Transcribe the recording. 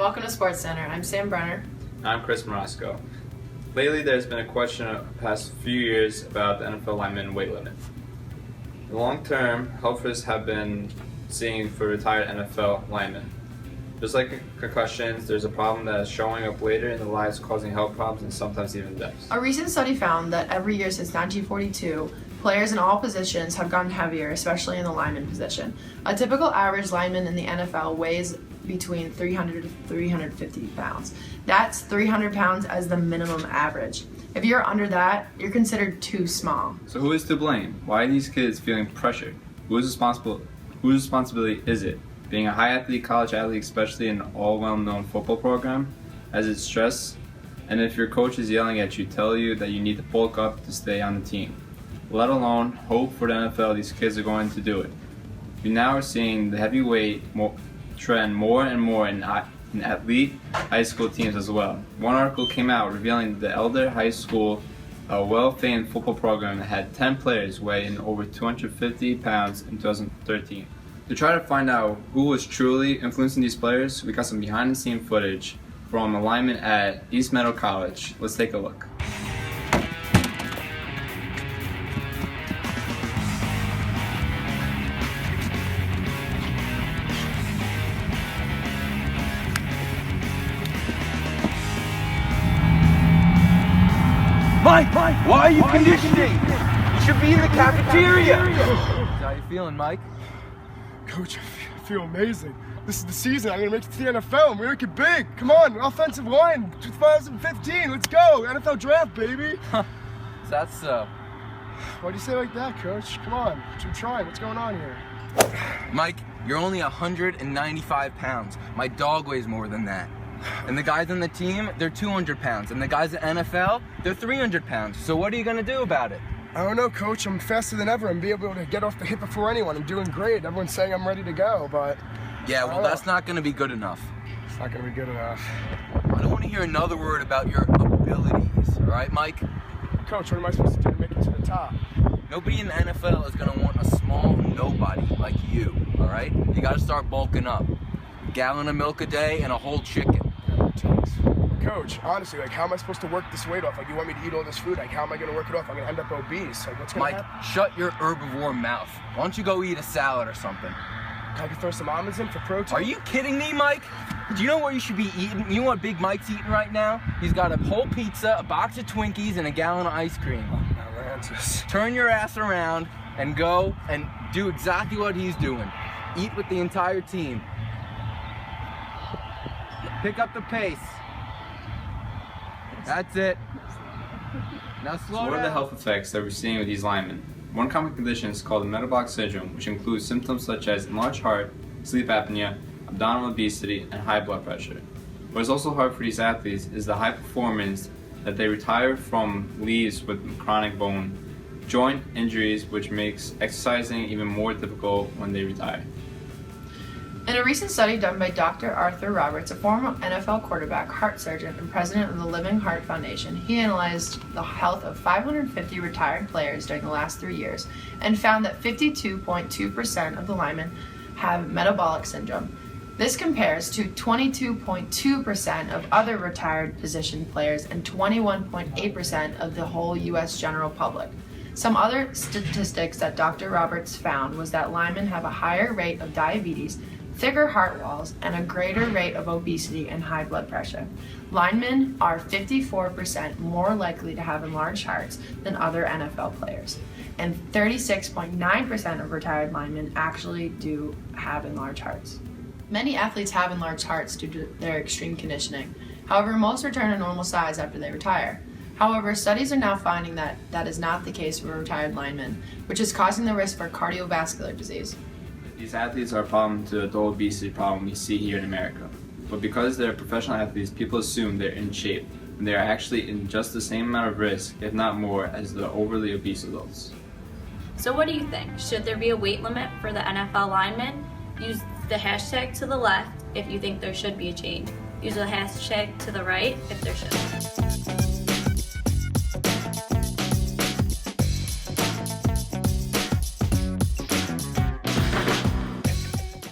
welcome to Sports Center. I'm Sam Brenner. I'm Chris Morosco. Lately, there's been a question the past few years about the NFL lineman weight limit. The long-term health risks have been seen for retired NFL linemen. Just like concussions, there's a problem that is showing up later in their lives, causing health problems and sometimes even deaths. A recent study found that every year since 1942, players in all positions have gotten heavier, especially in the lineman position. A typical average lineman in the NFL weighs between 300 to 350 pounds. That's 300 pounds as the minimum average. If you're under that, you're considered too small. So who is to blame? Why are these kids feeling pressured? Whose responsibility is it? Being a high athlete, college athlete, especially in an all well-known football program, has its stress, and if your coach is yelling at you, tell you that you need to bulk up to stay on the team. Let alone hope for the NFL these kids are going to do it. We now are seeing the heavyweight trend more and more in elite high school teams as well. One article came out revealing the Elder High School, a well-famed football program that had 10 players weighing over 250 pounds in 2013. To try to find out who was truly influencing these players, we got some behind-the-scenes footage from a lineman at East Meadow College. Let's take a look. Mike, why are you conditioning? You should be in the cafeteria. How you feeling, Mike? Coach, I feel amazing. This is the season. I'm going to make it to the NFL. I'm going to make it big. Come on, offensive line, 2015. Let's go. NFL draft, baby. That's so. Why do you say it like that, Coach? Come on. I'm trying. What's going on here? Mike, you're only 195 pounds. My dog weighs more than that. And the guys on the team, they're 200 pounds. And the guys at NFL, they're 300 pounds. So what are you going to do about it? I don't know, Coach. I'm faster than ever. I'm able to get off the hip before anyone. I'm doing great. Everyone's saying I'm ready to go, but... Yeah, well, that's not going to be good enough. It's not going to be good enough. I don't want to hear another word about your abilities, all right, Mike? Coach, what am I supposed to do to make it to the top? Nobody in the NFL is going to want a small nobody like you, all right? You got to start bulking up. A gallon of milk a day and a whole chicken. Coach, honestly, how am I supposed to work this weight off? You want me to eat all this food? How am I going to work it off? I'm going to end up obese. What's going to happen? Mike, shut your herbivore mouth. Why don't you go eat a salad or something? Can I throw some almonds in for protein? Are you kidding me, Mike? Do you know what you should be eating? You know what Big Mike's eating right now? He's got a whole pizza, a box of Twinkies, and a gallon of ice cream. Turn your ass around and go and do exactly what he's doing. Eat with the entire team. Pick up the pace. That's it. Now slow So what are down. the health effects that we're seeing with these linemen? One common condition is called the metabolic syndrome, which includes symptoms such as enlarged heart, sleep apnea, abdominal obesity, and high blood pressure. What is also hard for these athletes is the high performance that they retire from leaves with chronic bone, joint injuries, which makes exercising even more difficult when they retire. In a recent study done by Dr. Arthur Roberts, a former NFL quarterback, heart surgeon, and president of the Living Heart Foundation, he analyzed the health of 550 retired players during the last 3 years and found that 52.2% of the linemen have metabolic syndrome. This compares to 22.2% of other retired position players and 21.8% of the whole U.S. general public. Some other statistics that Dr. Roberts found was that linemen have a higher rate of diabetes, thicker heart walls, and a greater rate of obesity and high blood pressure. Linemen are 54% more likely to have enlarged hearts than other NFL players, and 36.9% of retired linemen actually do have enlarged hearts. Many athletes have enlarged hearts due to their extreme conditioning. However, most return to normal size after they retire. However, studies are now finding that that is not the case for retired linemen, which is causing the risk for cardiovascular disease. These athletes are a problem to the adult obesity problem we see here in America. But because they're professional athletes, people assume they're in shape, and they are actually in just the same amount of risk, if not more, as the overly obese adults. So what do you think? Should there be a weight limit for the NFL linemen? Use the hashtag to the left if you think there should be a change. Use the hashtag to the right if there shouldn't.